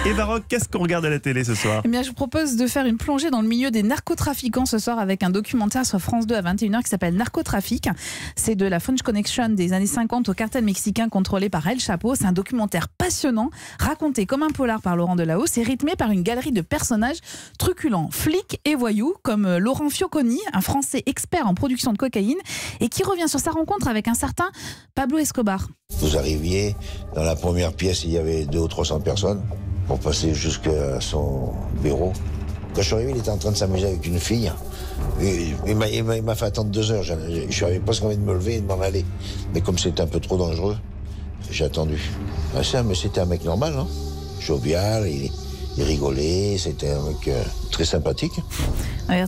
Eva Rock, qu'est-ce qu'on regarde à la télé ce soir? Eh bien, je vous propose de faire une plongée dans le milieu des narcotrafiquants ce soir avec un documentaire sur France 2 à 21h qui s'appelle Narcotrafic. C'est de la French Connection des années 50 au cartel mexicain contrôlé par El Chapo. C'est un documentaire passionnant, raconté comme un polar par Laurent Delahousse et rythmé par une galerie de personnages truculents, flics et voyous, comme Laurent Fioconi, un Français expert en production de cocaïne, et qui revient sur sa rencontre avec un certain Pablo Escobar. Vous arriviez, dans la première pièce, il y avait 200 ou 300 personnes pour passer jusqu'à son bureau. Quand je suis arrivé, il était en train de s'amuser avec une fille. Il m'a fait attendre 2 heures. Je suis arrivé presque envie de me lever et de m'en aller. Mais comme c'était un peu trop dangereux, j'ai attendu. Mais c'était un mec normal, hein, jovial, il rigolait, c'était un mec très sympathique.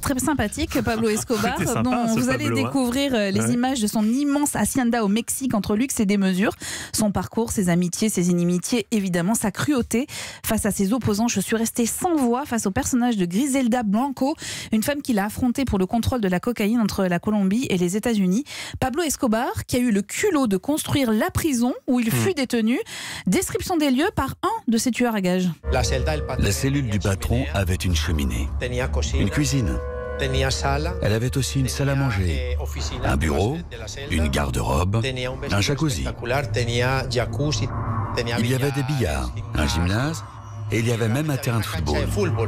Très sympathique, Pablo Escobar, sympa, dont vous Pablo, allez découvrir les images de son immense hacienda au Mexique entre luxe et démesure. Son parcours, ses amitiés, ses inimitiés, évidemment sa cruauté. Face à ses opposants, je suis restée sans voix face au personnage de Griselda Blanco, une femme qu'il a affrontée pour le contrôle de la cocaïne entre la Colombie et les États-Unis. Pablo Escobar, qui a eu le culot de construire la prison où il fut détenu. Description des lieux par un de ses tueurs à gages. La cellule du patron avait une cheminée, une cuisine. Elle avait aussi une salle à manger, un bureau, une garde-robe, un jacuzzi. Il y avait des billards, un gymnase et il y avait même un terrain de football.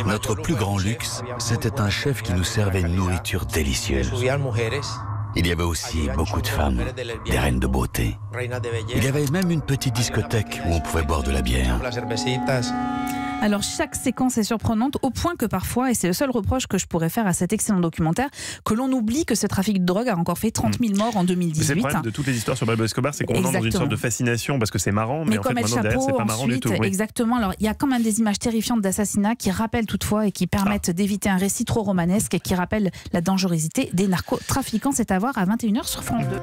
Notre plus grand luxe, c'était un chef qui nous servait une nourriture délicieuse. Il y avait aussi beaucoup de femmes, des reines de beauté. Il y avait même une petite discothèque où on pouvait boire de la bière. Alors chaque séquence est surprenante au point que parfois, et c'est le seul reproche que je pourrais faire à cet excellent documentaire, que l'on oublie que ce trafic de drogue a encore fait 30 000 morts en 2018. C'est le problème de toutes les histoires sur Pablo Escobar, c'est qu'on entre dans une sorte de fascination parce que c'est marrant, mais en fait maintenant derrière c'est pas marrant du tout. Oui. Exactement, alors il y a quand même des images terrifiantes d'assassinats qui rappellent toutefois et qui permettent d'éviter un récit trop romanesque et qui rappellent la dangerosité des narcotrafiquants. C'est à voir à 21h sur France 2.